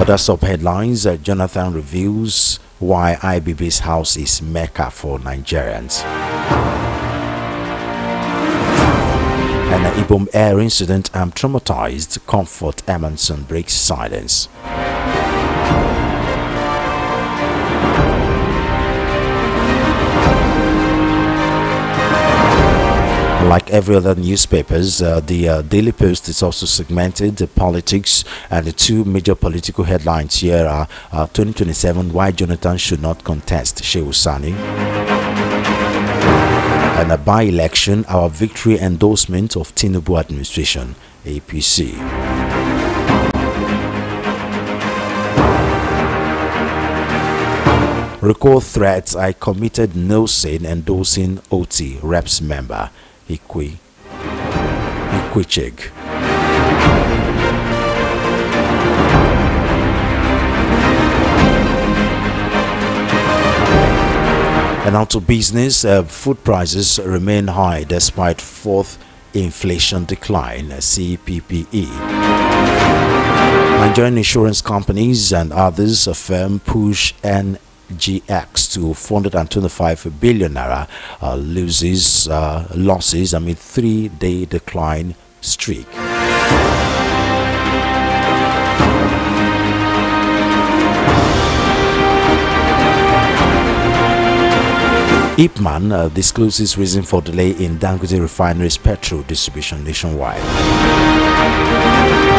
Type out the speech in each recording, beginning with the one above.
Other sub-headlines, Jonathan reveals why IBB's house is Mecca for Nigerians. And an Ibom air incident, I'm traumatized. Comfort Emerson breaks silence. Like every other newspapers, the Daily Post is also segmented the politics, and the two major political headlines here are 2027, why Jonathan should not contest Shehu Sani, and a by-election, our victory endorsement of Tinubu administration, APC. Recall threats, I committed no sin endorsing OT reps member Ikwicheg. And now to business, food prices remain high despite fourth inflation decline, CPPE. Nigerian insurance companies and others affirm push NGX to 425 billion naira losses amid 3-day decline streak. Ipman discloses reason for delay in Dangote Refinery's petrol distribution nationwide.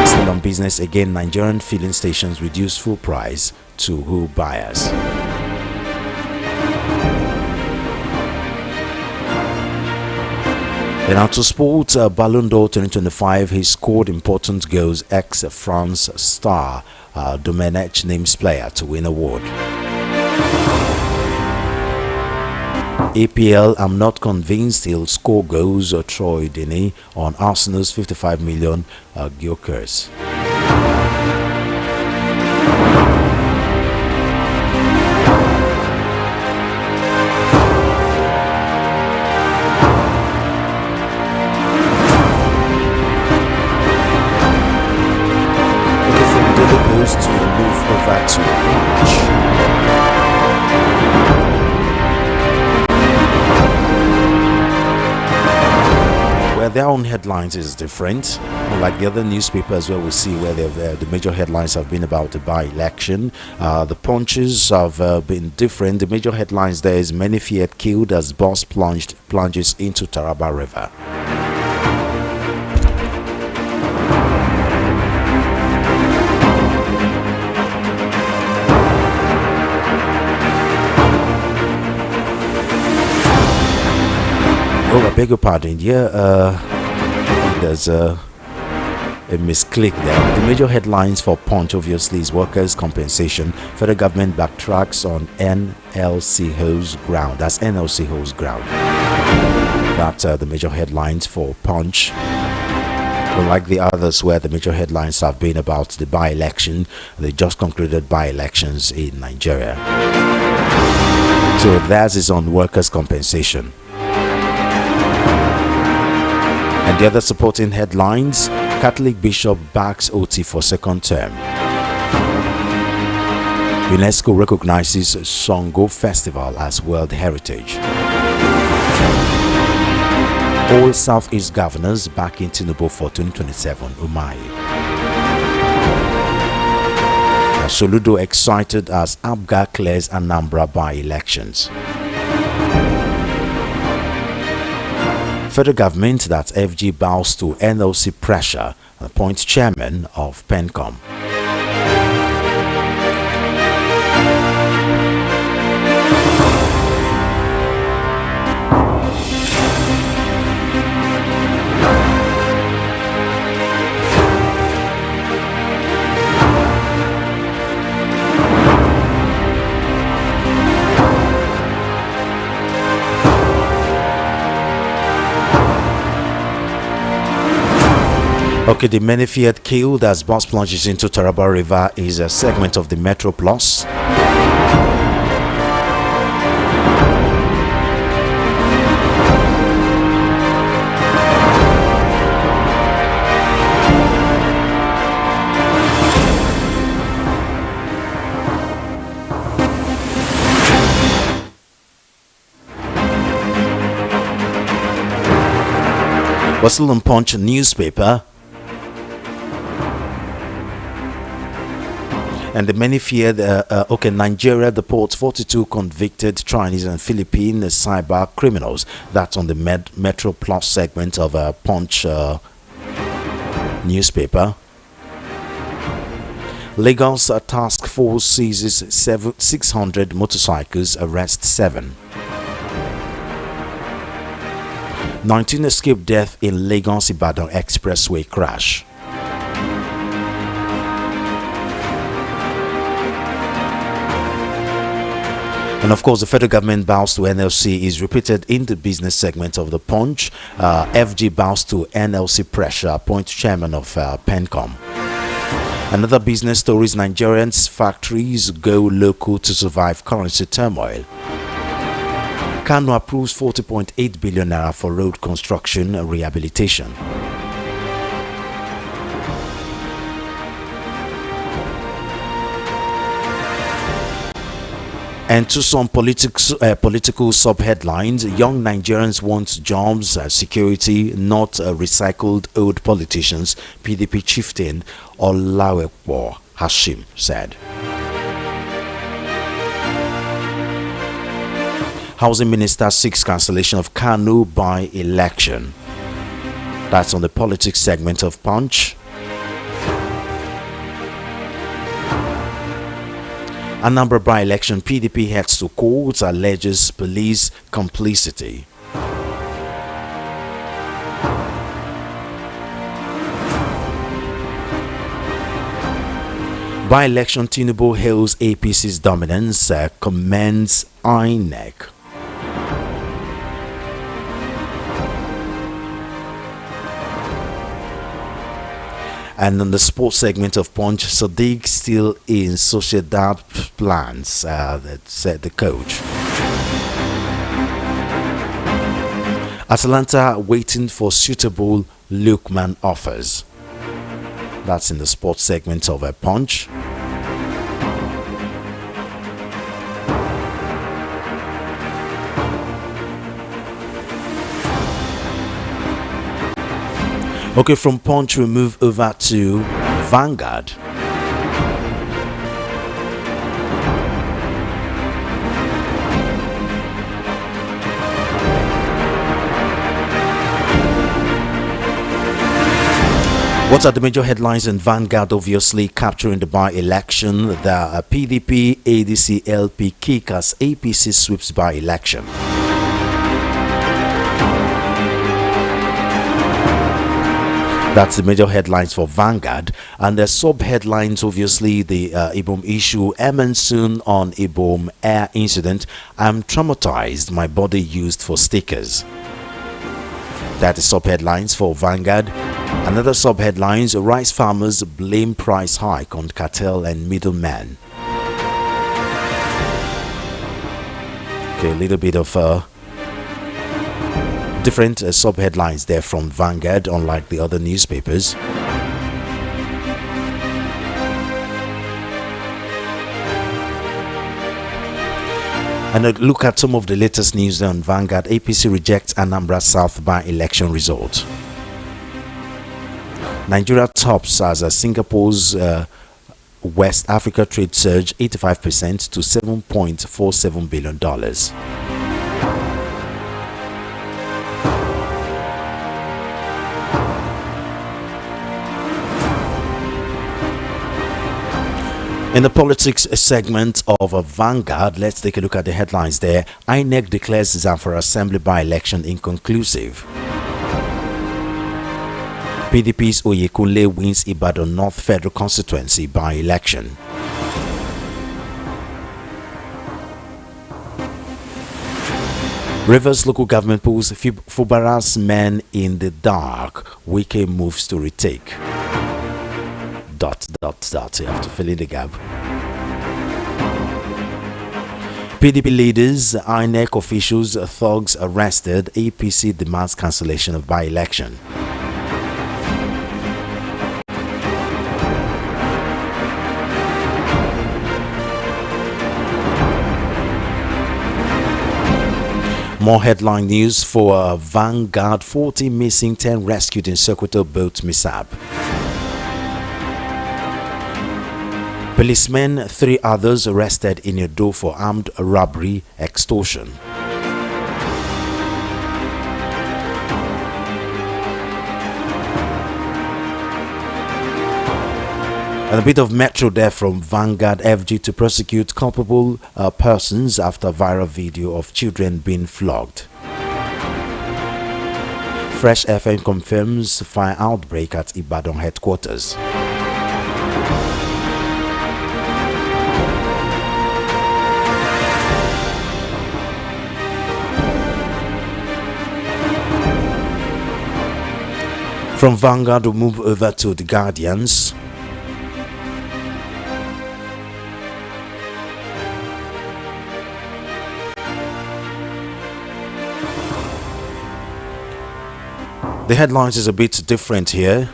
Still on business again, Nigerian filling stations reduce full price to who buyers. Then out to sport, Ballon d'Or 2025, he scored important goals. Ex-France star Domenech names player to win award. APL, I'm not convinced he'll score goals. Troy Deeney on Arsenal's 55 million Gyökeres. To move over to March. Where their own headlines is different, like the other newspapers where we see where the major headlines have been about the by-election. The punches have been different. The major headlines there is many feared killed as bus plunges into Taraba River. Oh, I beg your pardon. Yeah, there's a misclick there. The major headlines for Punch obviously is workers' compensation. Federal government backtracks on NLC Ho's ground. That's NLC Ho's ground. That's the major headlines for Punch. Unlike the others where the major headlines have been about the by-election, they just concluded by-elections in Nigeria. So theirs is on workers' compensation. And the other supporting headlines, Catholic Bishop backs OT for second term. UNESCO recognizes Songo Festival as World Heritage. All Southeast governors back in Tinubu for 2027, Umahi. Soludo excited as Abga clears Anambra by-elections. Federal government that FG bows to NLC pressure and appoints chairman of PENCOM. Okay, the many feared killed as bus plunges into Taraba River is a segment of the Metro Plus. Was still on Punch newspaper. And the many feared, Nigeria deports 42 convicted Chinese and Philippine cyber criminals. That's on the Metro Plus segment of Punch newspaper. Lagos task force seizes 600 motorcycles, arrests 7. 19 escaped death in Lagos-Ibadan expressway crash. And of course, the federal government bows to NLC is repeated in the business segment of the Punch. FG bows to NLC pressure, appoints chairman of PENCOM. Another business story is Nigerians' factories go local to survive currency turmoil. Kano approves 40.8 billion naira for road construction and rehabilitation. And to some political sub-headlines, young Nigerians want jobs, security, not recycled old politicians, PDP chieftain Olawepo Hashim said. Housing Minister seeks cancellation of Kanu by-election. That's on the politics segment of Punch. Anambra by-election, PDP heads to court, alleges police complicity. By-election, Tinubu hails APC's dominance, commends INEC. And on the sports segment of Punch, Sadiq still in Sociedad plans, that said the coach. Atalanta waiting for suitable Lukman offers. That's in the sports segment of a Punch. Okay, from Punch we move over to Vanguard. What are the major headlines in Vanguard? Obviously capturing the by-election. The PDP, ADC, LP kick as APC sweeps by-election. That's the major headlines for Vanguard. And the sub-headlines, obviously, the Ibom issue. Emerson on Ibom air incident. I'm traumatized, my body used for stickers. That is sub-headlines for Vanguard. Another sub-headlines, rice farmers blame price hike on cartel and middlemen. Okay, a little bit of different sub-headlines there from Vanguard, unlike the other newspapers. And a look at some of the latest news on Vanguard. APC rejects Anambra South by-election result. Nigeria tops as Singapore's West Africa trade surge 85% to $7.47 billion. In the politics segment of Vanguard, let's take a look at the headlines there. INEC declares Zamfara Assembly by-election inconclusive. PDP's Oyekunle wins Ibadan North Federal Constituency by-election. Rivers local government pulls Fubara's men in the dark. Wike moves to retake. ... You have to fill in the gap. PDP leaders, INEC officials, thugs arrested. APC demands cancellation of by-election. More headline news for Vanguard: 40 missing, 10 rescued in Sokoto boat mishap. Policemen, 3 others arrested in Edo for armed robbery, extortion. And a bit of metro there from Vanguard: FG to prosecute culpable persons after viral video of children being flogged. Fresh FM confirms fire outbreak at Ibadan headquarters. From Vanguard, we move over to the Guardians. The headlines is a bit different here.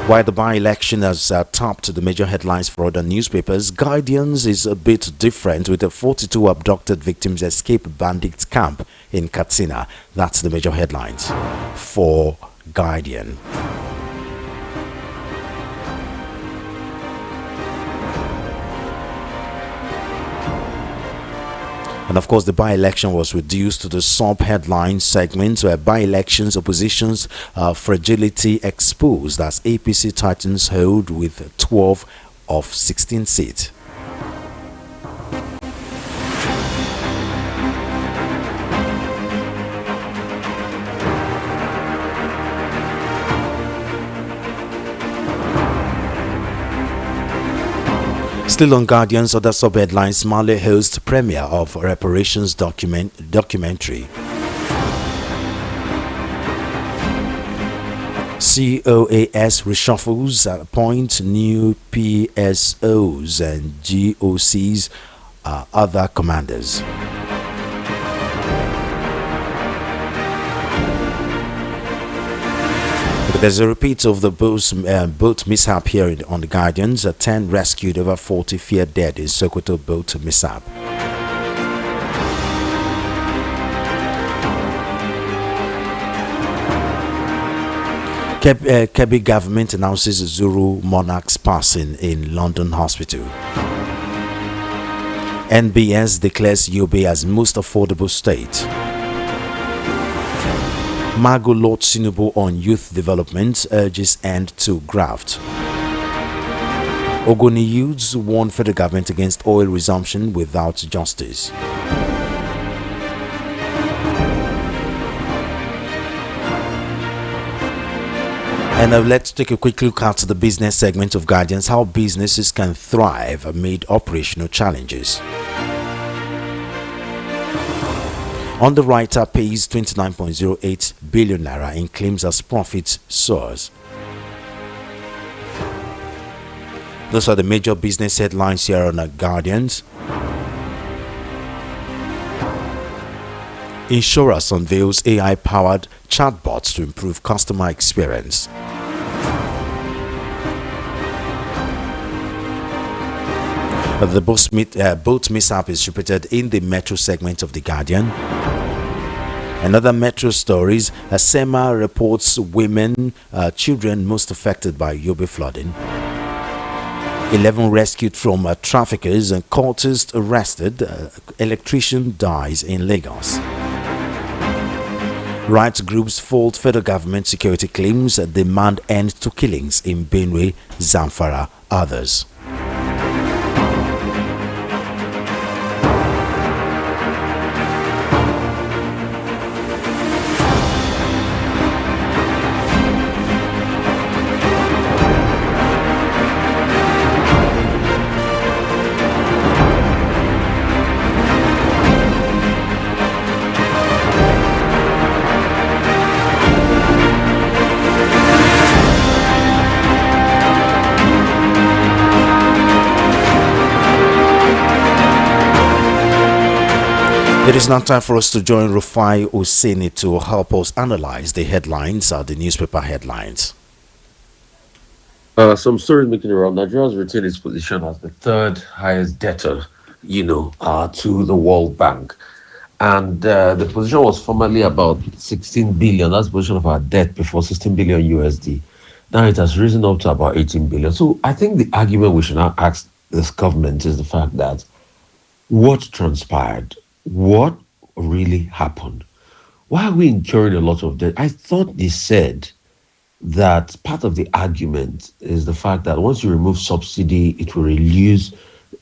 While the by-election has topped the major headlines for other newspapers, Guardians is a bit different, with the 42 abducted victims escape bandit camp in Katsina. That's the major headlines for Guardian. And of course, the by-election was reduced to the sub-headline segment, where by-elections opposition's fragility exposed, as APC titans hold with 12 of 16 seats. Still on Guardians, other sub-headlines: Mali hosts premiere of reparations documentary. COAS reshuffles, appoint new PSOs and GOCs, other commanders. There's a repeat of the boat mishap here on the Guardians. 10 rescued, over 40 feared dead in Sokoto boat mishap. Kebbi government announces Zuru monarch's passing in London hospital. NBS declares Yobe as most affordable state. Mago Lord Sinubu on youth development, urges end to graft. Ogoni youths warn federal government against oil resumption without justice. And now let's take a quick look at the business segment of Guardians: how businesses can thrive amid operational challenges. Underwriter pays 29.08 billion naira in claims as profit soars. Those are the major business headlines here on the Guardians. Insurance unveils AI-powered chatbots to improve customer experience. The boat mishap is reported in the metro segment of the Guardian. Another metro stories: SEMA reports women, children most affected by Yobe flooding. 11 rescued from traffickers, and cultists arrested. Electrician dies in Lagos. Rights groups fault federal government security claims, demand end to killings in Benue, Zamfara, others. It is now time for us to join Rufai Oseni to help us analyze the headlines, the newspaper headlines. Some stories making around: Nigeria has retained its position as the third highest debtor to the World Bank. And the position was formerly about 16 billion. That's the position of our debt before, 16 billion USD. Now it has risen up to about 18 billion. So I think the argument we should now ask this government is the fact that what transpired? What really happened? Why are we incurring a lot of debt? I thought they said that part of the argument is the fact that once you remove subsidy, it will reduce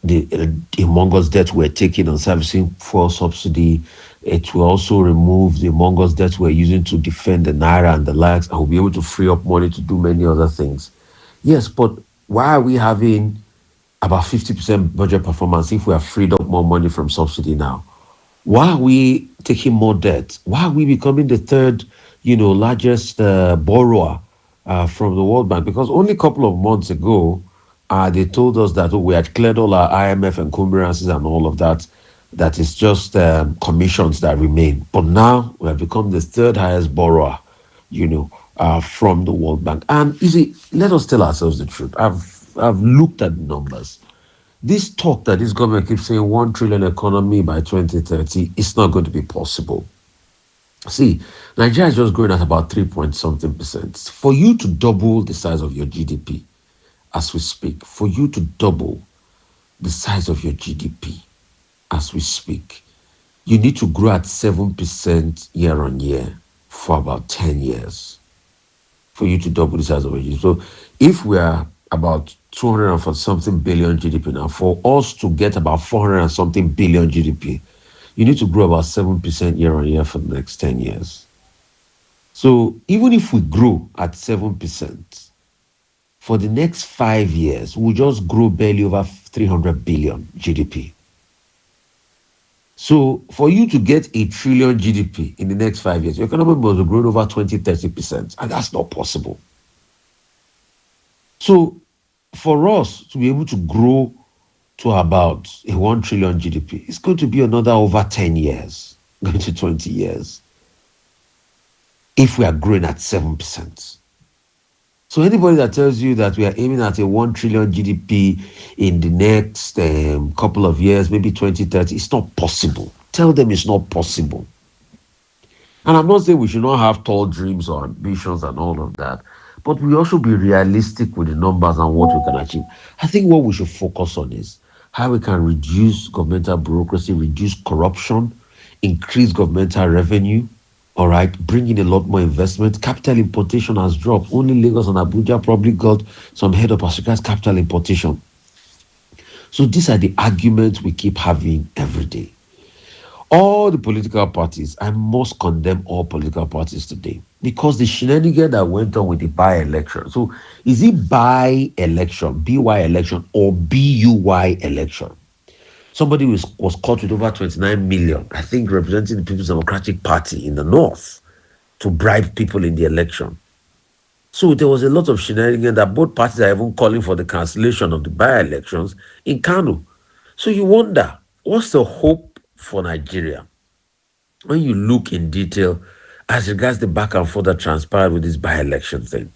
the humongous debt we're taking on servicing fuel subsidy. It will also remove the humongous debt we're using to defend the naira and the likes, and we'll be able to free up money to do many other things. Yes, but why are we having about 50% budget performance if we have freed up more money from subsidy now? Why are we taking more debt? Why are we becoming the third, largest borrower from the World Bank? Because only a couple of months ago, they told us that we had cleared all our IMF encumbrances and all of that. That is just commissions that remain. But now we have become the third highest borrower, from the World Bank. And you see, let us tell ourselves the truth. I've looked at the numbers. This talk that this government keeps saying 1 trillion economy by 2030 is not going to be possible. See, Nigeria is just growing at about 3 point something percent. For you to double the size of your GDP as we speak, for you to double the size of your GDP as we speak, you need to grow at 7% year on year for about 10 years for you to double the size of your GDP. So if we are about 200 and something billion GDP now, for us to get about 400 and something billion GDP, you need to grow about 7% year on year for the next 10 years. So even if we grow at 7%, for the next 5 years, we'll just grow barely over 300 billion GDP. So for you to get a trillion GDP in the next 5 years, your economy must grow over 20-30%, and that's not possible. So for us to be able to grow to about a 1 trillion GDP, it's going to be another over 10 years, going to 20 years, if we are growing at 7%. So anybody that tells you that we are aiming at a 1 trillion GDP in the next couple of years, maybe 2030, it's not possible. Tell them it's not possible. And I'm not saying we should not have tall dreams or ambitions and all of that, but we also be realistic with the numbers and what we can achieve. I think what we should focus on is how we can reduce governmental bureaucracy, reduce corruption, increase governmental revenue, all right, bring in a lot more investment. Capital importation has dropped. Only Lagos and Abuja probably got some head of Africa's capital importation. So these are the arguments we keep having every day. All the political parties, I must condemn all political parties today because the shenanigan that went on with the by-election. So is it by-election, BY election, or BUY election? Somebody was caught with over 29 million, I think, representing the People's Democratic Party in the north to bribe people in the election. So there was a lot of shenanigans that both parties are even calling for the cancellation of the by-elections in Kano. So you wonder, what's the hope for Nigeria? When you look in detail as regards the back and forth that transpired with this by-election thing.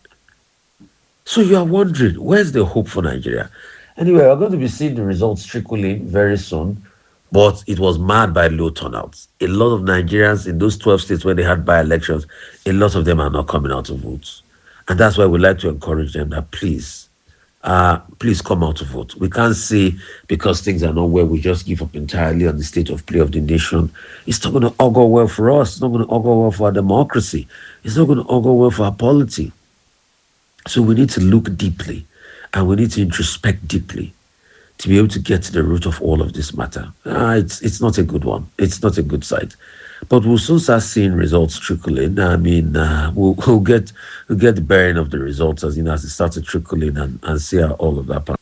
So you are wondering, where's the hope for Nigeria? Anyway, we're going to be seeing the results trickle in very soon, but it was marred by low turnouts. A lot of Nigerians in those 12 states where they had by-elections, a lot of them are not coming out to vote. And that's why we like to encourage them that please come out to vote. We can't say because things are not well, we just give up entirely on the state of play of the nation. It's not going to augur well for us. It's not going to augur well for our democracy. It's not going to augur well for our polity. So we need to look deeply and we need to introspect deeply to be able to get to the root of all of this matter. It's not a good one. It's not a good sight. But we'll soon start seeing results trickle in. I mean, we'll get the bearing of the results as as it starts to trickle in and see how all of that.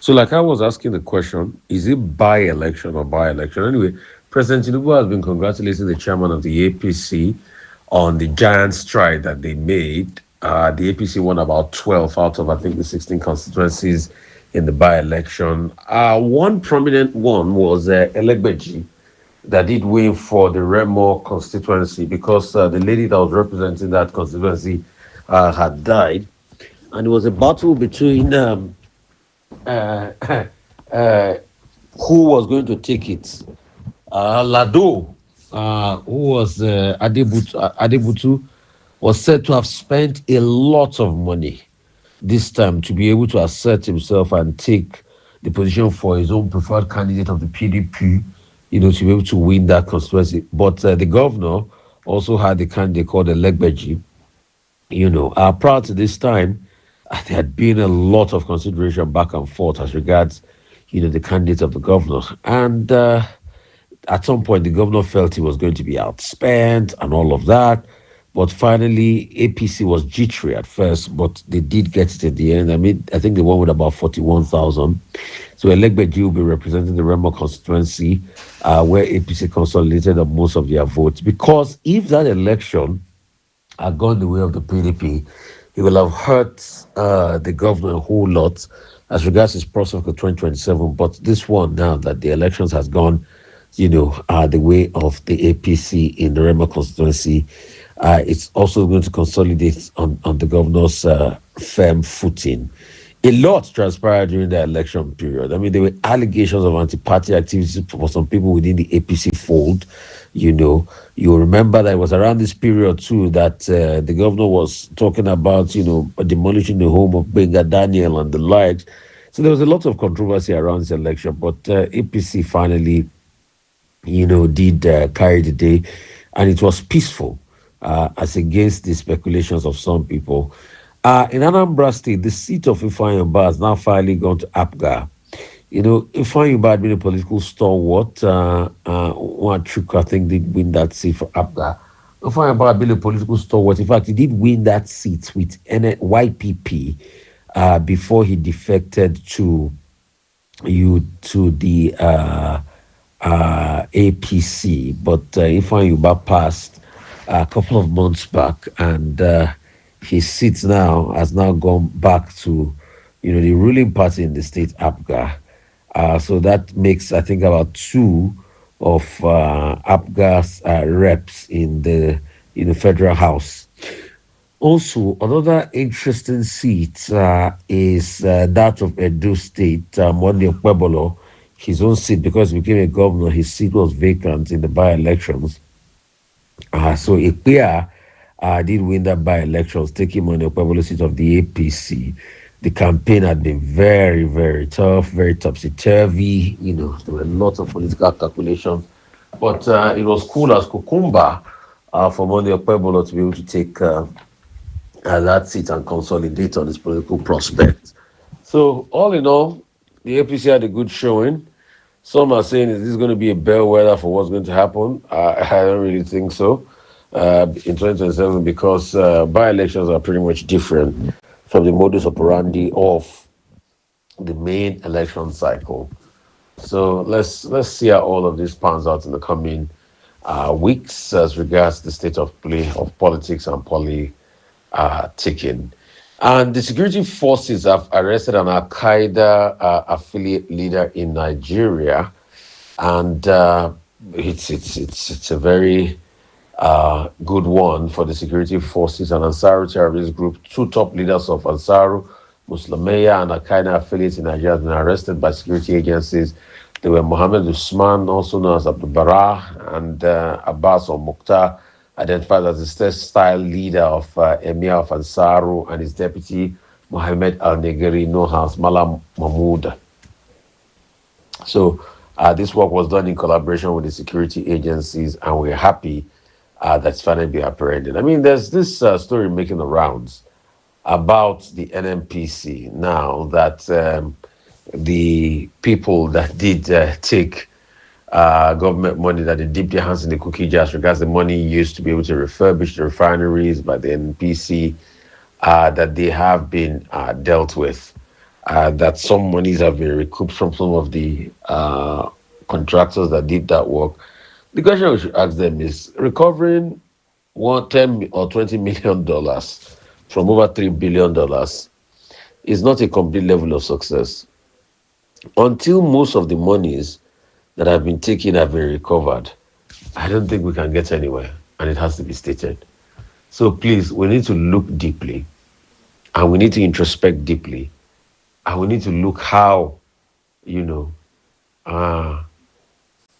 So, like I was asking the question, is it by-election or by-election? Anyway, President Tinubu has been congratulating the chairman of the APC on the giant stride that they made. The APC won about 12 out of, I think, the 16 constituencies in the by-election. One prominent one was Elegbeji that did win for the Remo constituency because the lady that was representing that constituency had died. and it was a battle between uh, uh, who was going to take it. Lado, who was Adebutu, was said to have spent a lot of money this time to be able to assert himself and take the position for his own preferred candidate of the PDP, to be able to win that constituency. But the governor also had a candidate called Elegbeji. Prior to this time, there had been a lot of consideration back and forth as regards, the candidate of the governor. And at some point, the governor felt he was going to be outspent and all of that. But finally, APC was jittery at first, but they did get it at the end. I mean, I think they won with about 41,000. So Elegbeji will be representing the Remo constituency, where APC consolidated on most of their votes. Because if that election had gone the way of the PDP, he will have hurt the governor a whole lot as regards his prospect for 2027. But this one, now that the elections has gone, the way of the APC in the Rema constituency, it's also going to consolidate on the governor's firm footing. A lot transpired during the election period. I mean, there were allegations of anti-party activities for some people within the APC fold. You remember that it was around this period too that the governor was talking about, demolishing the home of Benga Daniel and the likes. So there was a lot of controversy around this election, but APC finally, did carry the day, and it was peaceful as against the speculations of some people. In Anambra State, the seat of Ifeanyi has now finally gone to APGA. Ifeanyi had been a political stalwart. Nwachukwu, I think, did win that seat for APGA. Ifeanyi had been a political stalwart. In fact, he did win that seat with YPP before he defected to the APC. But Ifeanyi passed a couple of months back, and his seat now has now gone back to, the ruling party in the state, APGA. So that makes, I think, about two of APGA's reps in the federal house. Also, another interesting seat is that of Edo State, Monday Pueblo. His own seat, because he became a governor, his seat was vacant in the by-elections. So Ikea did win that by-elections, taking on the Pueblo seat of the APC. The campaign had been very, very tough, very topsy-turvy. There were lots of political calculations. But it was cool as cucumber for Monday Pueblo to be able to take that seat and consolidate on his political prospects. So all in all, the APC had a good showing. Some are saying, is this going to be a bellwether for what's going to happen? I don't really think so in 2027, because by-elections are pretty much different from the modus operandi of the main election cycle. So let's see how all of this pans out in the coming weeks as regards the state of play of politics and politicking. And the security forces have arrested an Al-Qaeda affiliate leader in Nigeria, and it's a very good one for the security forces. And Ansaru terrorist group, two top leaders of Ansaru, Muslimeya and Al-Qaeda affiliates in Nigeria, have been arrested by security agencies. They were Mohammed Usman, also known as Abdul Bara, and Abbas or Mukhtar, identified as the state-style leader of Emir of Ansaru, and his deputy, Mohammed Al-Negeri, known as Malam Mahmoud. So this work was done in collaboration with the security agencies, and we're happy that's finally been apprehended. I mean, there's this story making the rounds about the NNPC now that the people that did take government money, that they dipped their hands in the cookie jar as regards the money used to be able to refurbish the refineries by the NPC, that they have been dealt with, that some monies have been recouped from some of the contractors that did that work. The question we should ask them is, recovering $10 or $20 million from over $3 billion is not a complete level of success. Until most of the monies that have been taken have been recovered, I don't think we can get anywhere, and it has to be stated. So please, we need to look deeply And we need to introspect deeply. And we need to look how, you know, uh,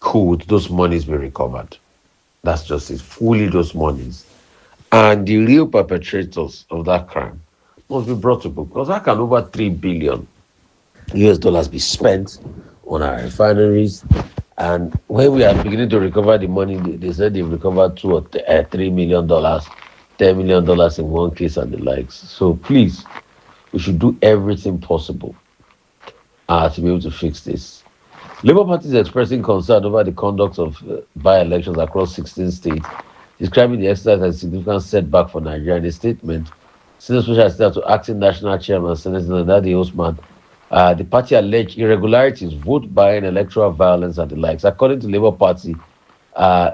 could those monies be recovered. That's just it. Fully those monies. And the real perpetrators of that crime must be brought to book. Because how can over 3 billion US dollars be spent on our refineries? And when we are beginning to recover the money, they said they've recovered $3 million, $10 million in one case and the likes. So please, we should do everything possible to be able to fix this. Labour Party is expressing concern over the conduct of by-elections across 16 states, describing the exercise as a significant setback for Nigeria. In a statement, Senior Special Assistant to Acting National Chairman, Senator Nadi Osman, the party alleged irregularities, vote buying, electoral violence, and the likes. According to Labour Party, uh,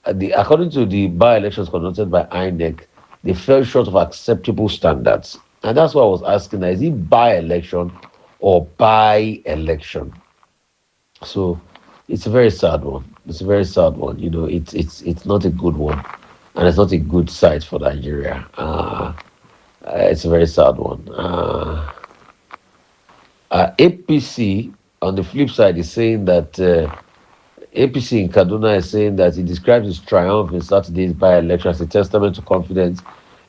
according to the by-elections conducted by INEC, they fell short of acceptable standards. And that's why I was asking, is it by-election or by-election? So it's a very sad one. It's a very sad one. It's not a good one, and it's not a good sight for Nigeria. It's a very sad one. APC on the flip side is saying that APC in Kaduna is saying that he describes his triumph in Saturday's by-election as a testament to confidence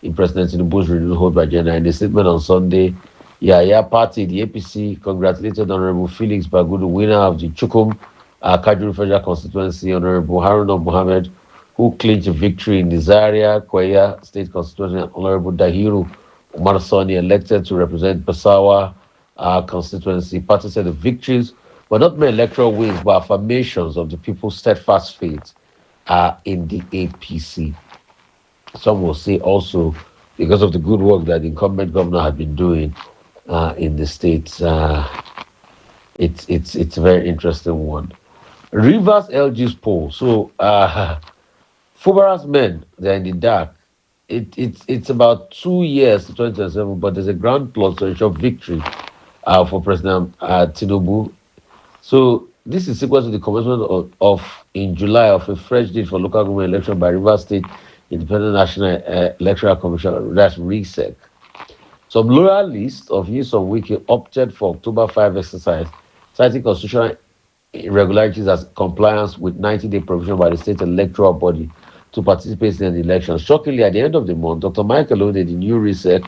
in President Tinubu's renewed hope agenda. In a statement on Sunday, Yahaya Party, the APC, congratulated Honorable Felix Bagudu, winner of the Chukum Kajuru Federal Constituency, Honorable Haruna Mohammed, who clinched a victory in the Zaria Kwaya State Constituency, and Honorable Dahiru Umar Sani, elected to represent Basawa constituency. Party said the victories were not mere electoral wins, but affirmations of the people's steadfast faith in the APC. Some will say also because of the good work that the incumbent governor had been doing in the states. It's a very interesting one. Rivers LG's poll. So Fubara's men, they're in the dark. It's about 2 years to 2027, but there's a grand plot to ensure victory for President Tinubu. So this is sequence to the commencement of in July of a fresh date for local government election by Rivers State Independent National Electoral Commission, that's RESEC. Some loyalists of Newsom Wiki opted for October 5 exercise, citing constitutional irregularities as compliance with 90-day provision by the state electoral body to participate in the election. Shockingly, at the end of the month, Dr. Michael Ode, the new RESEC,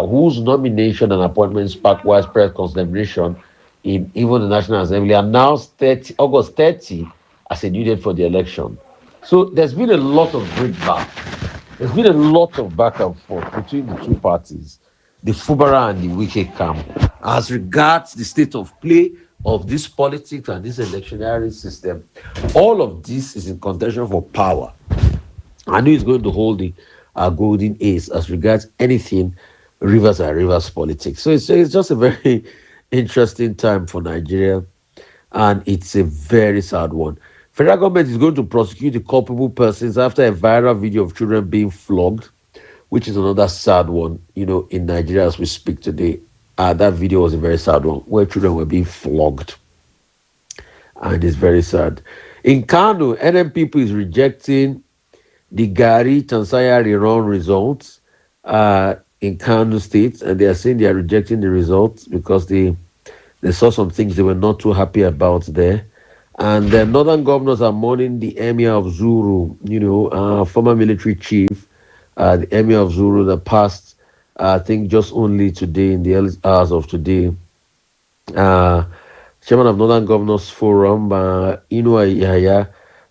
whose nomination and appointment sparked widespread consternation in even the National Assembly, announced August 30 as a due date for the election. So there's been a lot of breakback. There's been a lot of back and forth between the two parties, the Fubara and the Wike camp, as regards the state of play of this politics and this electionary system. All of this is in contention for power. I know he's going to hold the golden ace as regards anything Rivers and Rivers politics. So it's just a very interesting time for Nigeria, and it's a very sad one. Federal government is going to prosecute the culpable persons after a viral video of children being flogged, which is another sad one, in Nigeria as we speak today. That video was a very sad one, where children were being flogged. And it's very sad. In Kano, NMPP is rejecting the Gari Tansaya rerun results in Kano State, and they are saying they are rejecting the results because they saw some things they were not too happy about there. And the northern governors are mourning the Emir of Zuru, former military chief, the Emir of Zuru that passed, I think, just only today, in the early hours of today. Chairman of Northern Governors Forum, Yahaya,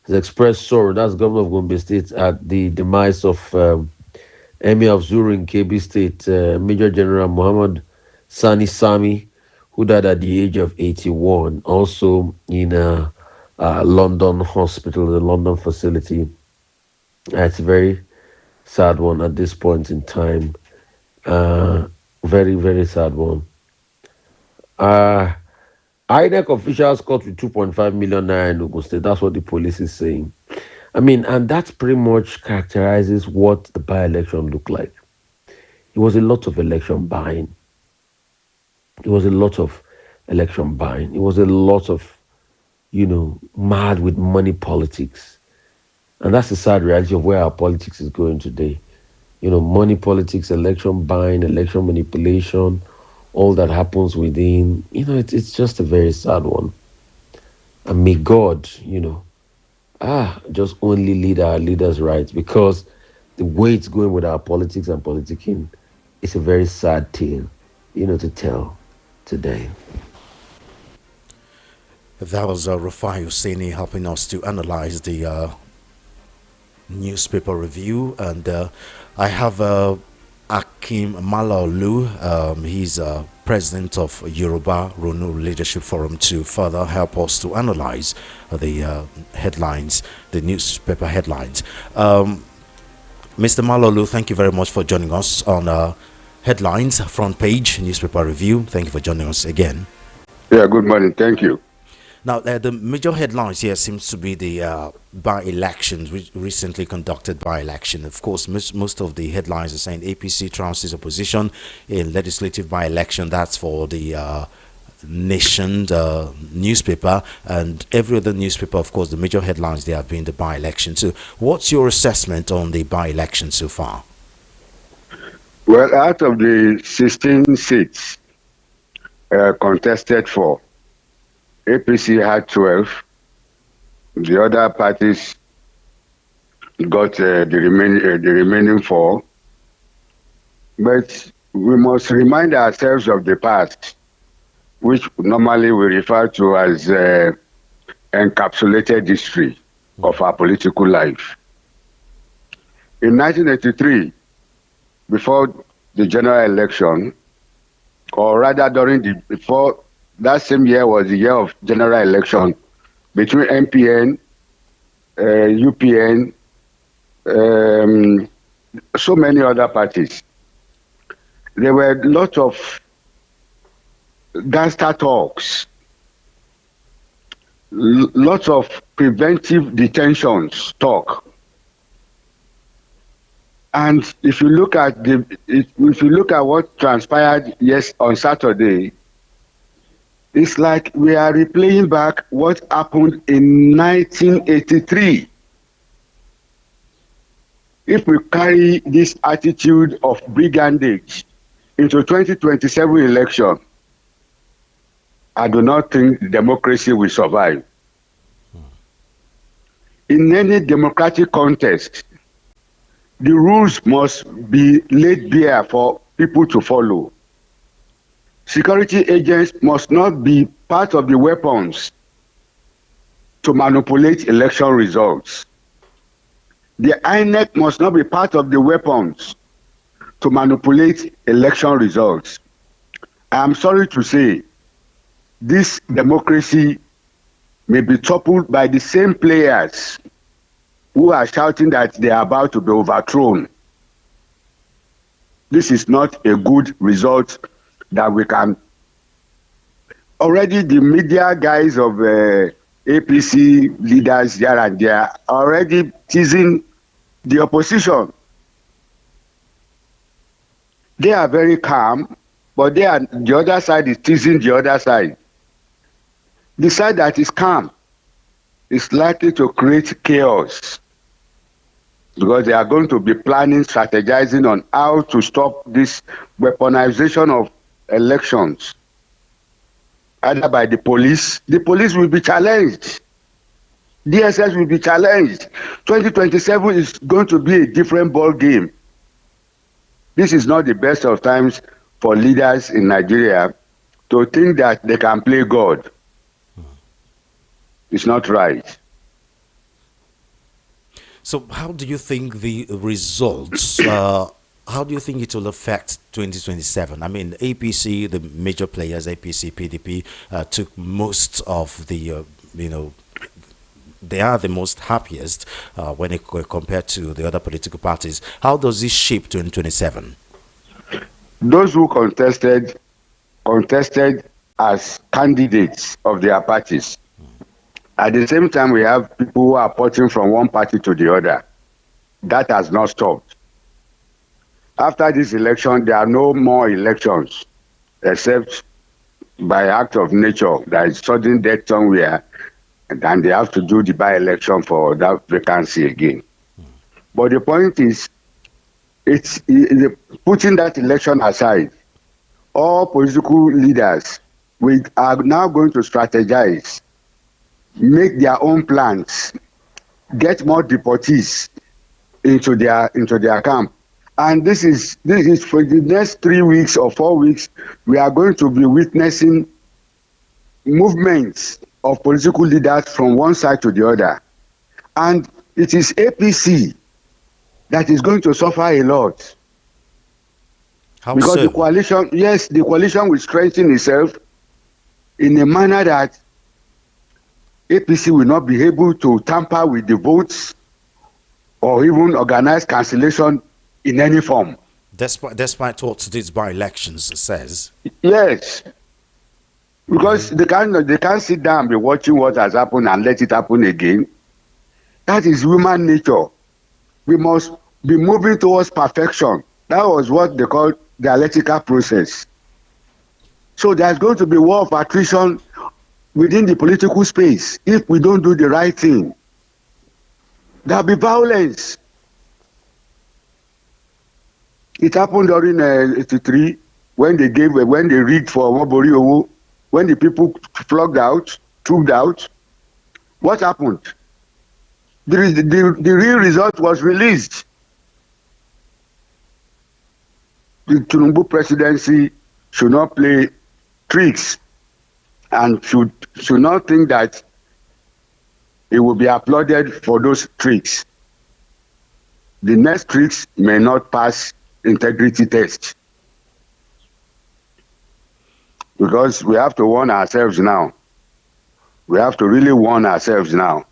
has expressed sorrow, that's governor of Gombe State, at the demise of Emir of Zuru in Kebbi State, Major General Muhammad Sani Sami, who died at the age of 81, also in a London hospital, the London facility. It's a very sad one at this point in time. Very, very sad one. INEC officials caught with 2.5 million naira in Ogun State. That's what the police is saying. And that pretty much characterizes what the by-election looked like. It was a lot of election buying. It was a lot of election buying. It was a lot of, mad with money politics. And that's the sad reality of where our politics is going today. money politics, election buying, election manipulation, all that happens within, it's just a very sad one. And may God, just only lead our leaders right, because the way it's going with our politics and politicking, it's a very sad tale, to tell today. That was Rufai Husseini helping us to analyze the newspaper review, and I have Akim Malaolu. He's president of Yoruba Ronu Leadership Forum, to further help us to analyze the headlines, the newspaper headlines. Mr. Malaolu, thank you very much for joining us on Headlines Front Page Newspaper Review. Thank you for joining us again. Yeah, good morning. Thank you. Now, the major headlines here seems to be the by-elections, recently conducted by-election. Of course, most of the headlines are saying APC trounces opposition in legislative by-election. That's for the Nation newspaper, and every other newspaper. Of course, the major headlines there have been the by-election. So, what's your assessment on the by-election so far? Well, out of the 16 seats contested for, APC had 12. The other parties got the remaining 4. But we must remind ourselves of the past, which normally we refer to as encapsulated history of our political life. In 1983, before the general election, or rather before that same year was the year of general election, between MPN, UPN, so many other parties. There were lots of gangster talks, lots of preventive detentions talk. And if you look at what transpired on Saturday, it's like we are replaying back what happened in 1983. If we carry this attitude of brigandage into 2027 election, I do not think democracy will survive. In any democratic contest, the rules must be laid bare for people to follow. Security agents must not be part of the weapons to manipulate election results. The INEC must not be part of the weapons to manipulate election results. I am sorry to say, this democracy may be toppled by the same players who are shouting that they are about to be overthrown. This is not a good result that we can. Already the media guys of APC leaders here and there are already teasing the opposition. They are very calm, but the other side is teasing the other side. The side that is calm is likely to create chaos, because they are going to be planning, strategizing on how to stop this weaponization of elections, either by the police. The police will be challenged. DSS will be challenged. 2027 is going to be a different ball game. This is not the best of times for leaders in Nigeria to think that they can play God. It's not right. So how do you think the results, how do you think it will affect 2027? I mean, APC, the major players, APC, PDP, took most of the, they are the most happiest when compared to the other political parties. How does this shape 2027? Those who contested as candidates of their parties. At the same time, we have people who are porting from one party to the other. That has not stopped. After this election, there are no more elections, except by act of nature. There is sudden death somewhere, and then they have to do the by-election for that vacancy again. But the point is, putting that election aside, all political leaders we are now going to strategize, make their own plans, get more deportees into their camp. And this is for the next 3 weeks or 4 weeks, we are going to be witnessing movements of political leaders from one side to the other. And it is APC that is going to suffer a lot. How because so? the coalition will strengthen itself in a manner that APC will not be able to tamper with the votes or even organize cancellation in any form. Despite what these by-elections says. Yes. Because they can't sit down and be watching what has happened and let it happen again. That is human nature. We must be moving towards perfection. That was what they call dialectical process. So there's going to be war of attrition within the political space if we don't do the right thing. There'll be violence. It happened during 83 when they rigged for Mobori, when the people trooped out. What happened? The real result was released. The Tinubu presidency should not play tricks and should not think that it will be applauded for those tricks. The next tricks may not pass integrity test. Because we have to warn ourselves now. We have to really warn ourselves now.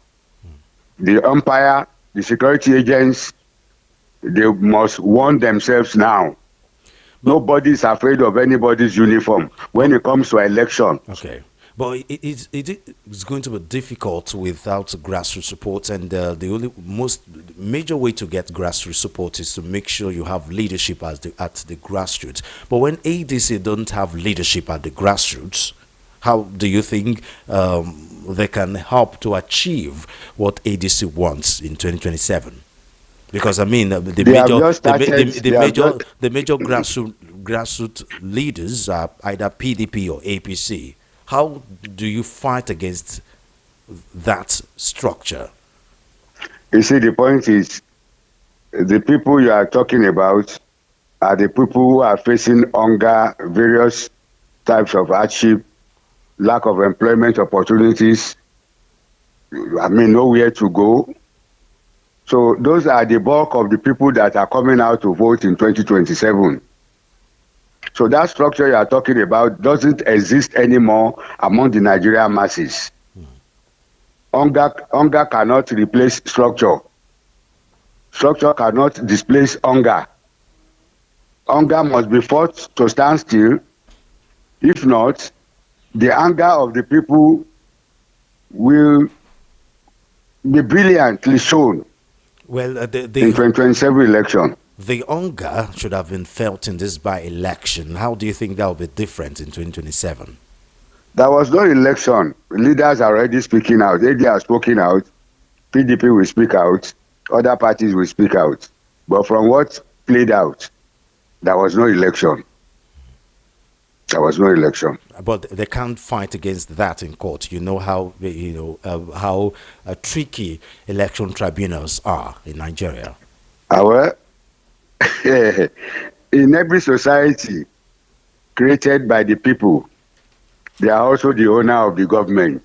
The umpire, the security agents, they must warn themselves now. Nobody is afraid of anybody's uniform when it comes to election. Okay. But it's going to be difficult without grassroots support, and the only most major way to get grassroots support is to make sure you have leadership at the grassroots. But when ADC don't have leadership at the grassroots, how do you think they can help to achieve what ADC wants in 2027? Because I mean, the major grassroots leaders are either PDP or APC. How do you fight against that structure? You see, the point is, the people you are talking about are the people who are facing hunger, various types of hardship, lack of employment opportunities, nowhere to go. So those are the bulk of the people that are coming out to vote in 2027. So that structure you are talking about doesn't exist anymore among the Nigerian masses. Hunger cannot replace structure. Structure cannot displace hunger. Hunger must be fought to stand still. If not, the anger of the people will be brilliantly shown in the 2027 election. The hunger should have been felt in this by-election. How do you think that will be different in 2027? There was no election. Leaders are already speaking out. AD has spoken out. PDP will speak out. Other parties will speak out. But from what played out, there was no election. There was no election. But they can't fight against that in court. You know how tricky election tribunals are in Nigeria. Well, in every society created by the people, they are also the owner of the government.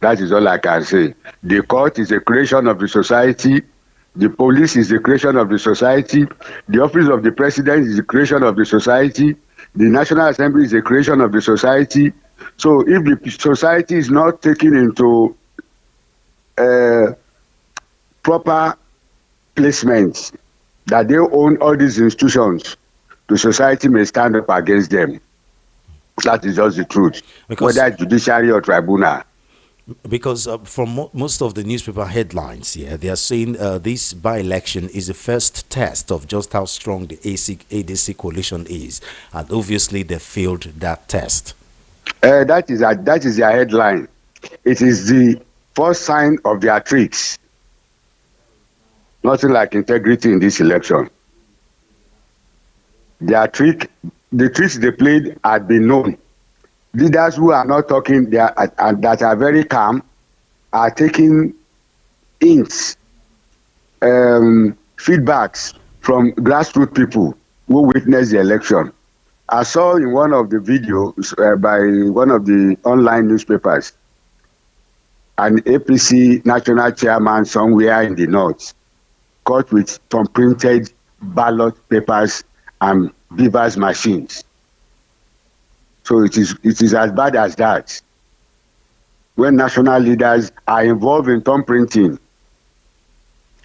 That is all I can say. The court is a creation of the society. The police is a creation of the society. The office of the president is a creation of the society. The National Assembly is a creation of the society. So if the society is not taken into proper placements, that they own all these institutions, the society may stand up against them. That is just the truth, whether judiciary or tribunal. Because from most of the newspaper headlines here, they are saying this by-election is the first test of just how strong the ADC coalition is. And obviously they failed that test. That is their headline. It is the first sign of their tricks. Nothing like integrity in this election. The tricks they played had been known. Leaders who are not talking, and that are very calm, are taking hints, feedbacks from grassroots people who witnessed the election. I saw in one of the videos by one of the online newspapers an APC national chairman somewhere in the north caught with some printed ballot papers and beavers machines. So it is as bad as that. When national leaders are involved in thumb printing,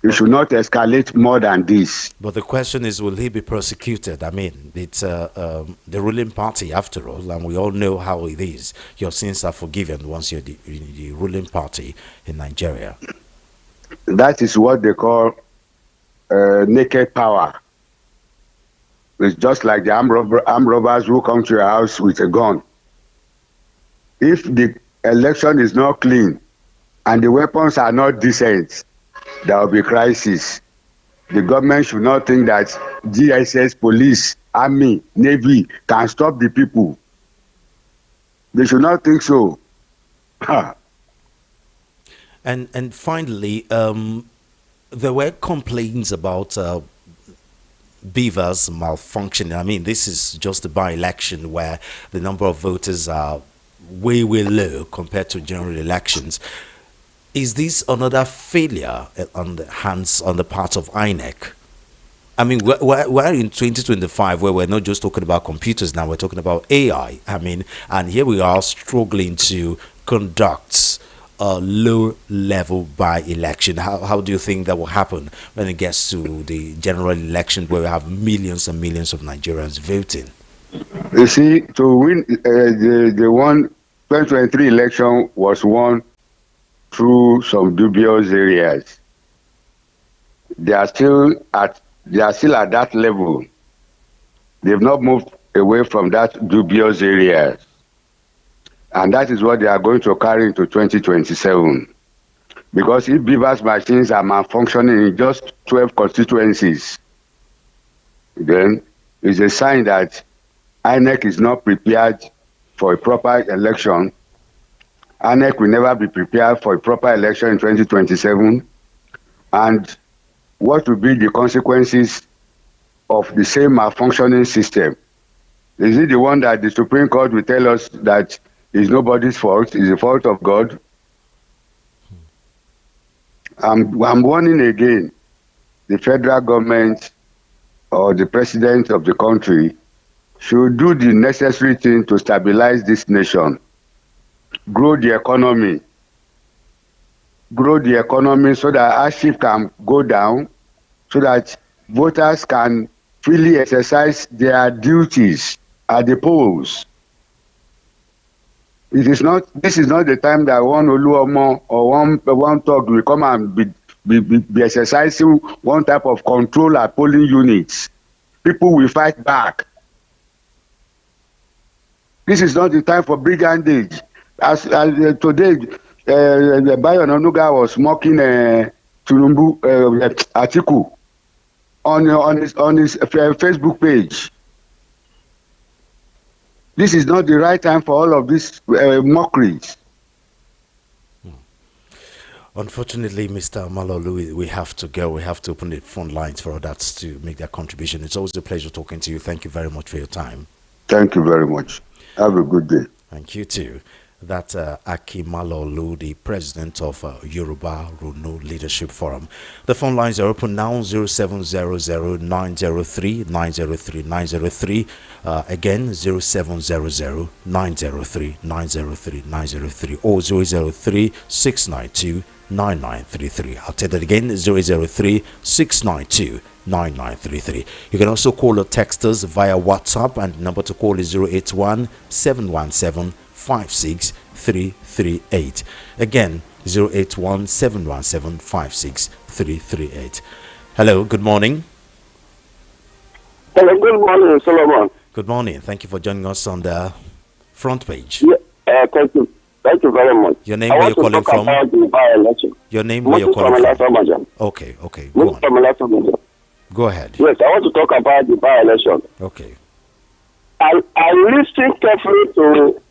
it should not escalate more than this. But the question is, will he be prosecuted? I mean, it's the ruling party after all, and we all know how it is. Your sins are forgiven once you're the ruling party in Nigeria. That is what they call naked power. It's just like the armed robbers who come to your house with a gun. If the election is not clean and the weapons are not decent, there will be crisis. The government should not think that GSS, police, army, navy can stop the people. They should not think so. And finally, there were complaints about beavers malfunctioning. I mean, this is just a by-election where the number of voters are way low compared to general elections. Is this another failure on the part of INEC? I mean, we're in 2025 where we're not just talking about computers now, we're talking about AI. I mean, and here we are struggling to conduct a low-level by-election. How do you think that will happen when it gets to the general election where we have millions and millions of Nigerians voting? You see, to win the 2023 election was won through some dubious areas. They are still at that level. They've not moved away from that dubious areas. And that is what they are going to carry into 2027. Because if beavers machines are malfunctioning in just 12 constituencies, then it's a sign that INEC is not prepared for a proper election. INEC will never be prepared for a proper election in 2027. And what will be the consequences of the same malfunctioning system? Is it the one that the Supreme Court will tell us that is nobody's fault, it's the fault of God? I'm warning again, the federal government or the president of the country should do the necessary thing to stabilize this nation, grow the economy so that hardship can go down, so that voters can freely exercise their duties at the polls. This is not the time that one Oluomo or one Thug will come and be exercising one type of control at polling units. People will fight back. This is not the time for brigandage. As today, Bello was mocking Tinubu Atiku on his Facebook page. This is not the right time for all of these mockeries. Unfortunately, Mr. Malolu, we have to go. We have to open the phone lines for others to make their contribution. It's always a pleasure talking to you. Thank you very much for your time. Thank you very much. Have a good day. Thank you too. That's Malolu, the president of Yoruba Runu Leadership Forum. The phone lines are open now, 0700-903-903-903. Again, 0700-903-903-903 or 003-692-9933. I'll tell that again, 003-692-9933. You can also call or text us via WhatsApp, and the number to call is 081-717-56338. Again, 081-717-56338. Hello, good morning. Hello, good morning, Solomon. Good morning. Thank you for joining us on the front page. Yeah, thank you. Thank you very much. Your name, I where want you to calling talk from? about the by-election. Your name, where you're calling from? Okay, go on. Go ahead. Yes, I want to talk about the by-election. Okay. I listened carefully to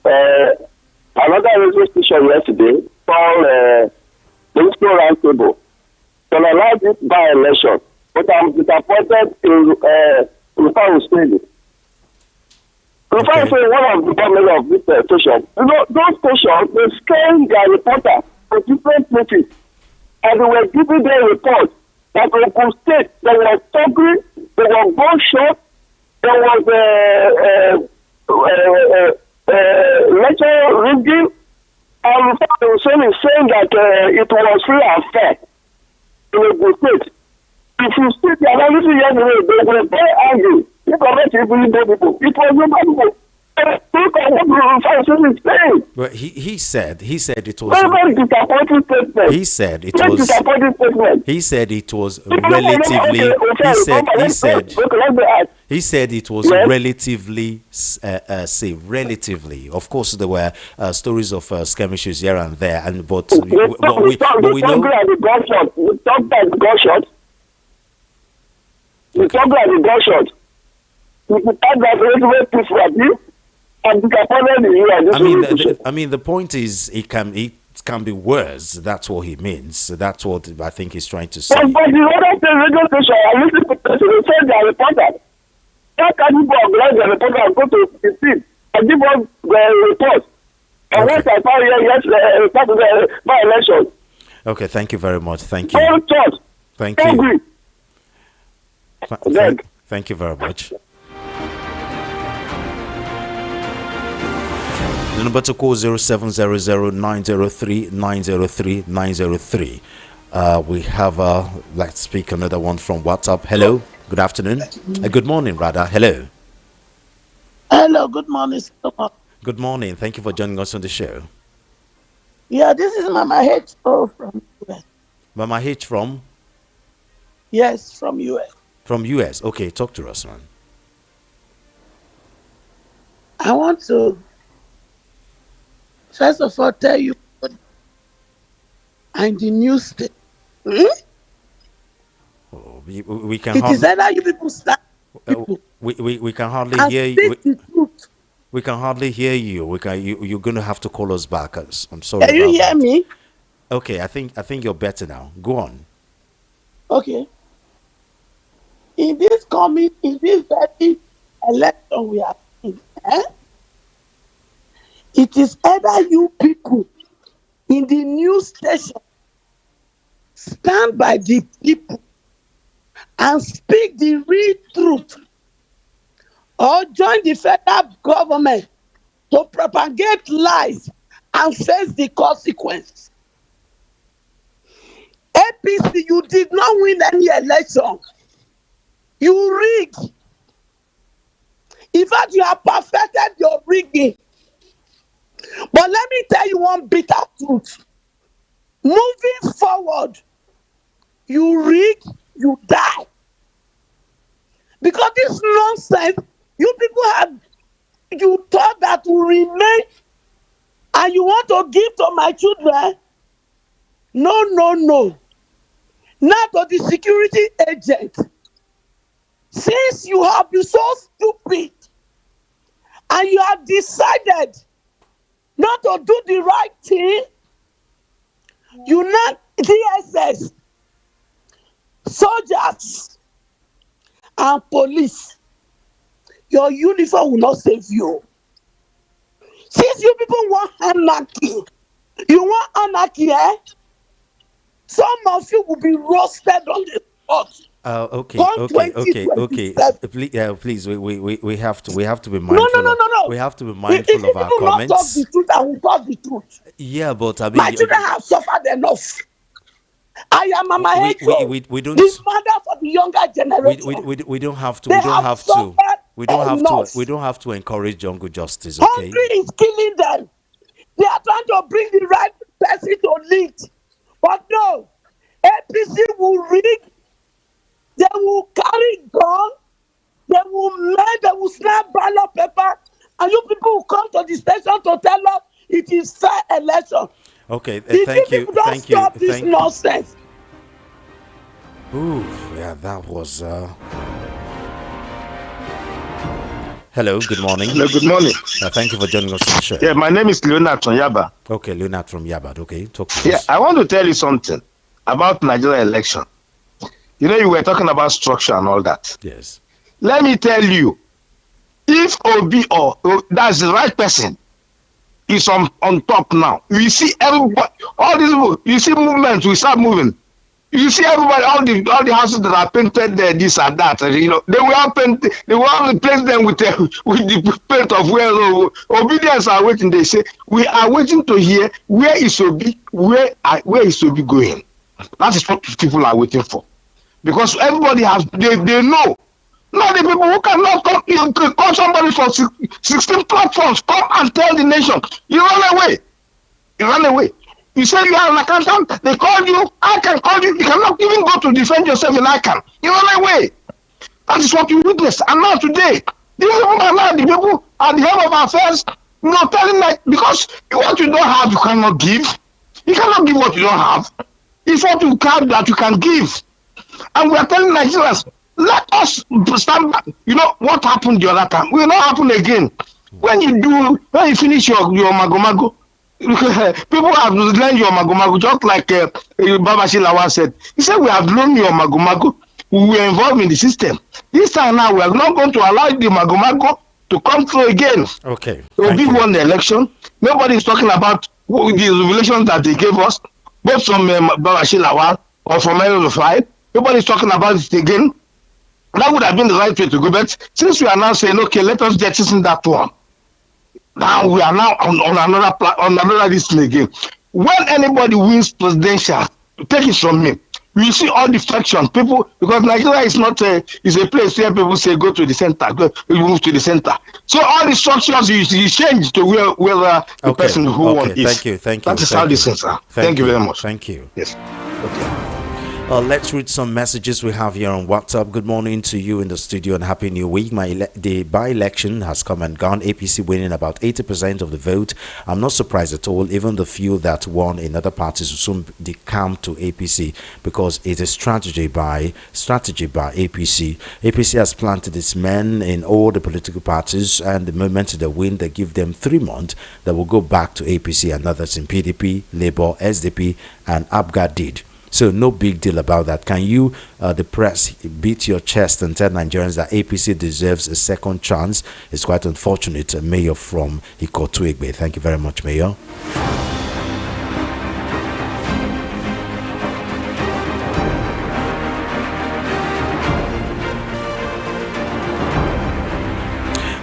another radio station yesterday called Political Roundtable. So I like this by-election, but I'm disappointed in Rufai Hussein. Rufai Hussein, one of the governors of this station, you know, those stations, they scan their reporters to different places, and they were giving their reports that Ogun State, there was staggering, there was gunshot, there was lecture rigging, and Rufai Hussein is saying that it was free and fair in Ogun State. If you see the analysis yesterday, they were very angry. You correct people, it was not people. Look at what Rufai Hussein is saying. Well, he said it was very disappointing statement. He said it was disappointing statement. He said it was relatively he said it was relatively safe. Relatively, of course, there were stories of skirmishes here and there, and but we know. We talk about the gunshot. We talk about the gunshot. We talk about the gunshot. We talk about the peaceful abuse. I'm disappointed in you. I mean, the point is, it can be worse. That's what he means. That's what I think he's trying to say. But the other radio station, I listen to person, they say they are reporters. How can you go organize the reporter and go to the scene and give us the report? And once I found here, start the by-election. Okay, thank you very much. Thank you. Thank you. Thank you very much. The number to call 0700-903-903-903. We have let's speak another one from WhatsApp. Hello, good afternoon. Good morning, rather. Hello. Hello, good morning. Good morning. Thank you for joining us on the show. Yeah, this is Mama H from US. Mama H from? Yes, from US. From US. Okay, talk to us, man. I want to first of all tell you I'm the new state. Oh, we can it is either you people start we can hardly hear you. We can hardly hear you. You're going to have to call us back. I'm sorry. Can you hear me? Okay, I think you're better now. Go on. Okay. In this very election we are in, it is either you people in the news station stand by the people and speak the real truth, or join the federal government to propagate lies and face the consequence. APC, you did not win any election. You rigged. In fact, you have perfected your rigging. But let me tell you one bitter truth. Moving forward, you rig, you die. Because this nonsense, you thought that will remain and you want to give to my children. No. Now to the security agent. Since you have been so stupid and you have decided not to do the right thing, you not DSS, soldiers, and police, your uniform will not save you. Since you people want anarchy, some of you will be roasted on the spot. Okay. Please, we have to be mindful. No. We have to be mindful of our comments. Not talk the truth, I will talk the truth. Yeah, but I mean, my children have suffered enough. I am Mama Hecho, we don't. The mother for the younger generation. We don't have to. We don't have to encourage jungle justice. Okay. Hungry is killing them. They are trying to bring the right person to lead, but no. APC will rig. They will carry gun. They will snap ballot paper, and you people will come to the station to tell us it is fair election. Okay, If thank you, people don't thank you, stop this thank you. nonsense. Ooh, yeah, that was. Hello, good morning. Hello, good morning. Thank you for joining us on the show. Yeah, my name is Leonard from Yaba. Okay, Leonard from Yaba. Okay, talk to Yeah, us. I want to tell you something about Nigeria election. You know, you were talking about structure and all that. Yes. Let me tell you, if Obi or that's the right person is on top now, you see everybody, all these people, you see movements, we start moving. You see everybody, all the houses that are painted there, this and that, you know, they will all paint, they will all replace them with the paint of where obedience are waiting. They say, we are waiting to hear where is Obi, where is Obi going. That is what people are waiting for. Because everybody has, they know. Not the people who cannot come, you can call somebody for 16 platforms, come and tell the nation. You run away. You run away. You say you are an accountant, they called you, I can call you, you cannot even go to defend yourself in ICANN. You run away. That is what you witness. And now today, these people are now the people at the head of affairs, you know, telling like, because what you don't have, you cannot give. You cannot give what you don't have. It's what you can that you can give. And we are telling Nigerians, let us stand back. You know what happened the other time? Will not happen again. When you finish your magomago, people have learned your magomago, just like Baba Shilawa said. He said, we have learned your magomago. We were involved in the system. This time now, we are not going to allow the magomago to come through again. Okay. Obi won the election. Nobody is talking about the revelations that they gave us, both from Baba Shilawa or from L5. Nobody is talking about it again. That would have been the right way to go. But since we are now saying, okay, let us jettison that one. Now we are now on another listing again. When anybody wins presidential, take it from me, we see all the faction people, because Nigeria is not is a place where people say go to the center, move to the center. So all the structures you change to where the person who won is. Thank you. That is how this is. Thank you very much. Thank you. Yes. Okay. Let's read some messages we have here on WhatsApp. Good morning to you in the studio and happy new week. The by-election has come and gone. APC winning about 80% of the vote. I'm not surprised at all. Even the few that won in other parties will soon decamp to APC because it is strategy by APC. APC has planted its men in all the political parties, and the moment they win, they give them 3 months. They will go back to APC and others in PDP, Labour, SDP, and ABGA did. So no big deal about that. Can you, the press, beat your chest and tell Nigerians that APC deserves a second chance? It's quite unfortunate. Mayor from Ikotu Egbe. Thank you very much, Mayor.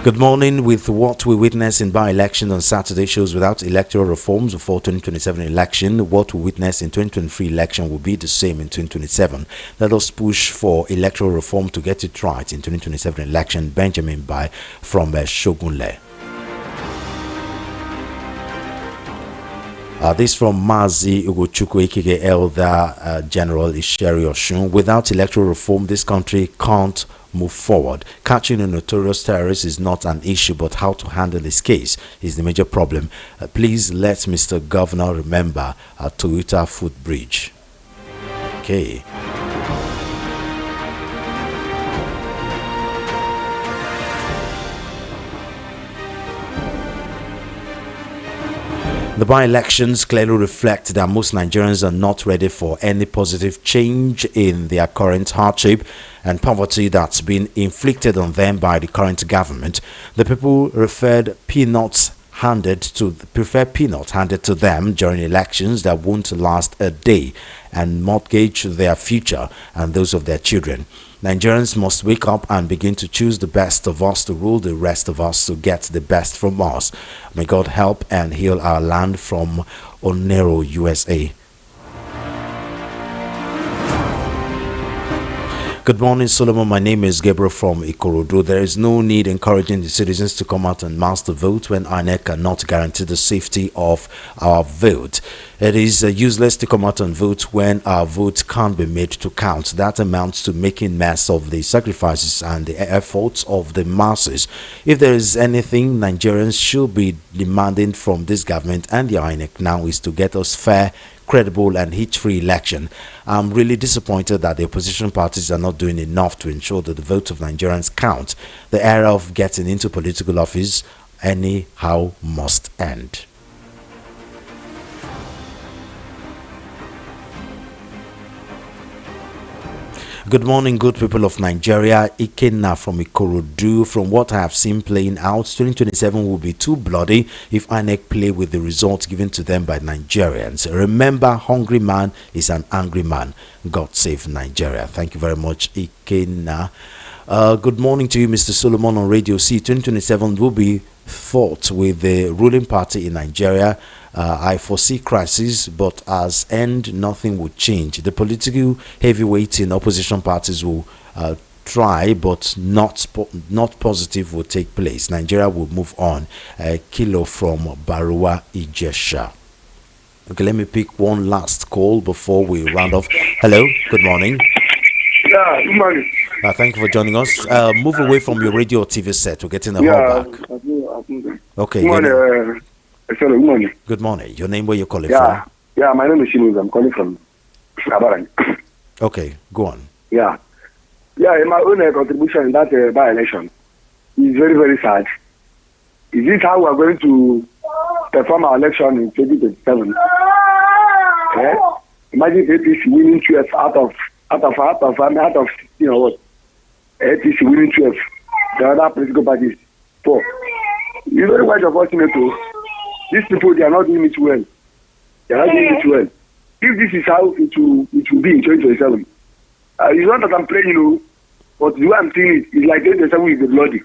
Good morning. With what we witnessed in by-election on Saturday shows without electoral reforms before 2027 election, what we witnessed in 2023 election will be the same in 2027. Let us push for electoral reform to get it right in 2027 election. Benjamin Bai from Shogunle. This from Mazi Ugochukwu, aka Elder General Isheri Oshun. Without electoral reform, this country can't move forward. Catching a notorious terrorist is not an issue, but how to handle this case is the major problem. Please let Mr. Governor remember Toyota footbridge. Okay. The by-elections clearly reflect that most Nigerians are not ready for any positive change in their current hardship and poverty that's been inflicted on them by the current government. The people prefer peanuts handed to them during elections that won't last a day and mortgage their future and those of their children. Nigerians must wake up and begin to choose the best of us to rule the rest of us to get the best from us. May God help and heal our land. From Onero, USA. Good morning, Solomon. My name is Gabriel from Ikorodu. There is no need encouraging the citizens to come out and mass the vote when INEC cannot guarantee the safety of our vote. It is useless to come out and vote when our vote can't be made to count. That amounts to making mess of the sacrifices and the efforts of the masses. If there is anything Nigerians should be demanding from this government and the INEC now is to get us fair, credible and hitch-free election. I'm really disappointed that the opposition parties are not doing enough to ensure that the vote of Nigerians count. The era of getting into political office anyhow must end. Good morning, good people of Nigeria. Ikenna from Ikorodu. From what I have seen playing out, 2027 will be too bloody if INEC play with the results given to them by Nigerians. Remember, hungry man is an angry man. God save Nigeria. Thank you very much, Ikenna. Good morning to you, Mr. Solomon on Radio C. 2027 will be fought with the ruling party in Nigeria. I foresee crisis, but as end, nothing will change. The political heavyweights in opposition parties will try, but not positive will take place. Nigeria will move on. Kilo from Barua Ijesha. Okay, let me pick one last call before we round off. Hello, good morning. Yeah, good morning. Thank you for joining us. Move away from your radio or TV set. We're getting a call back. Okay. Good morning. Sorry, good morning. Good morning. Your name, where you're calling from? Yeah, my name is Shimu. I'm calling from Abaran. Okay, go on. Yeah, my own contribution in that by-election is very, very sad. Is this how we are going to perform our election in 2027? Yeah? Imagine APC winning 12 out of 16 or what? APC winning 12. The other political parties 4. It's very quite unfortunate too. These people, they are not doing it well. They are not doing it well. If this is how it will be in 2027, it's not that I'm playing, but the way I'm seeing it is like 2027 is bloody.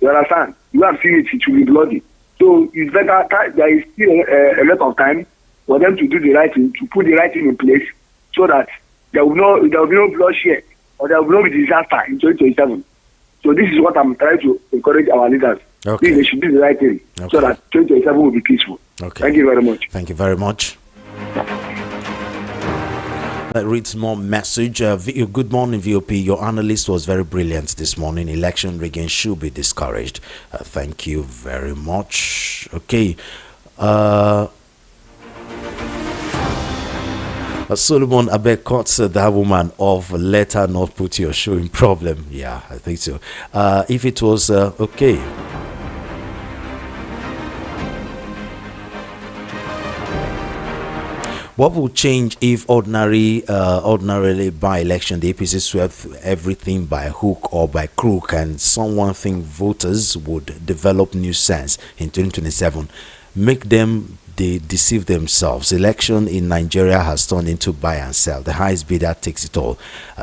You understand? The way I'm seeing it, it will be bloody. So it's better, there is still a lot of time for them to do the right thing, to put the right thing in place, so that there will be no bloodshed or there will not be disaster in 2027. So this is what I'm trying to encourage our leaders. Okay. They should do the right thing, so that 2027 will be peaceful. Okay. Thank you very much. Thank you very much. That reads more message. Good morning, VOP. Your analyst was very brilliant this morning. Election rigging should be discouraged. Thank you very much. Okay. Solomon Abek caught that woman off. Let her not put your show in problem. Yeah, I think so. If it was okay. What will change if ordinarily by election the APC swept everything by hook or by crook, and someone think voters would develop new sense in 2027? Make them deceive themselves. Election in Nigeria has turned into buy and sell. The highest bidder takes it all.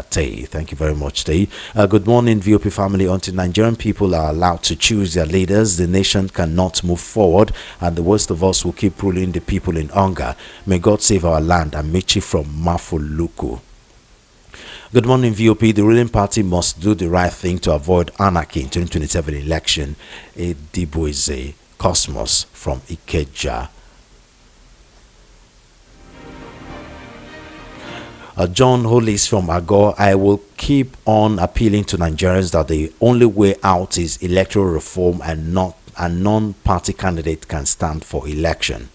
Tay, thank you very much, Tay. Good morning, VOP family. Until Nigerian people are allowed to choose their leaders, the nation cannot move forward, and the worst of us will keep ruling the people in hunger. May God save our land. Amici from Mafuluku. Good morning, VOP. The ruling party must do the right thing to avoid anarchy in 2027 election. Ediboise Cosmos from Ikeja. John Hollis from Agor. I will keep on appealing to Nigerians that the only way out is electoral reform, and not a non-party candidate can stand for election.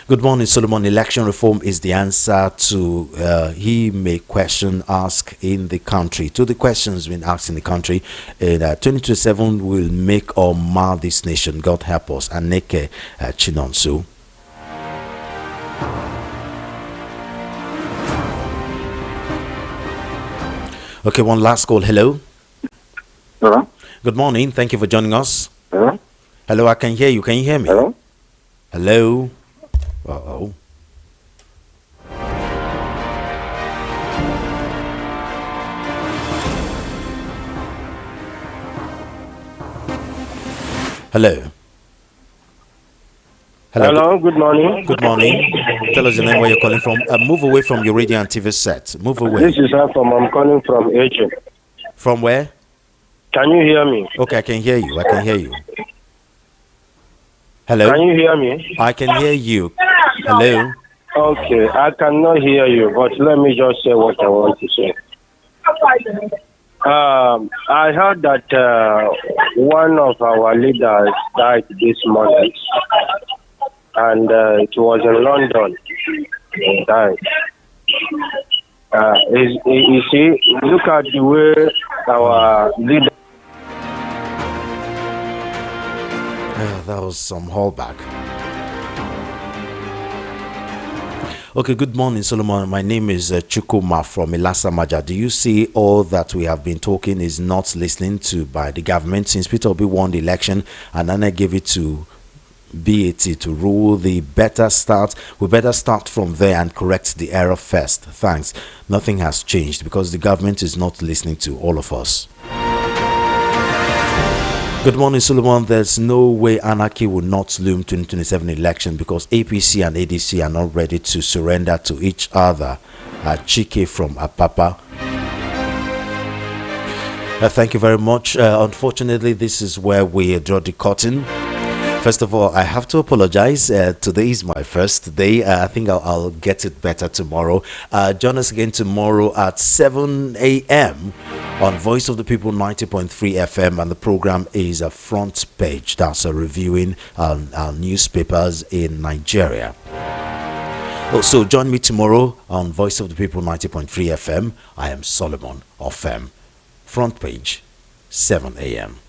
Good morning, Solomon. Election reform is the answer to he may question asked in the country. To the questions being asked in the country, 2027 will make or mar this nation. God help us. Aneke Chinonsu. Okay, one last call. Hello. Hello. Good morning. Thank you for joining us. Hello. Hello, I can hear you. Can you hear me? Hello. Hello. Uh-oh. Hello. Hello. Hello, good morning. Good morning. Tell us your name, where you're calling from. Move away from your radio and TV set. Move away. This is I'm calling from Egypt. From where? Can you hear me? Okay, I can hear you. I can hear you. Hello? Can you hear me? I can hear you. Hello? Okay, I cannot hear you, but let me just say what I want to say. I heard that one of our leaders died this morning, and it was in London. He died. You see, look at the way our leader. That was some haulback. Okay, good morning, Solomon. My name is Chukuma from Ilasa Maja. Do you see all that we have been talking is not listening to by the government? Since Peter Obi won the election and Nana gave it to BAT to rule, we better start from there and correct the error first. Thanks. Nothing has changed because the government is not listening to all of us. Good morning, Solomon. There's no way anarchy will not loom 2027 election because APC and ADC are not ready to surrender to each other. Chike from Apapa. Thank you very much. Unfortunately, this is where we draw the curtain. First of all, I have to apologize. Today is my first day. I think I'll get it better tomorrow. Join us again tomorrow at 7 a.m. on Voice of the People 90.3 FM, and the program is a front page. That's a reviewing our newspapers in Nigeria. Also, join me tomorrow on Voice of the People 90.3 FM. I am Solomon of Front page, 7 a.m.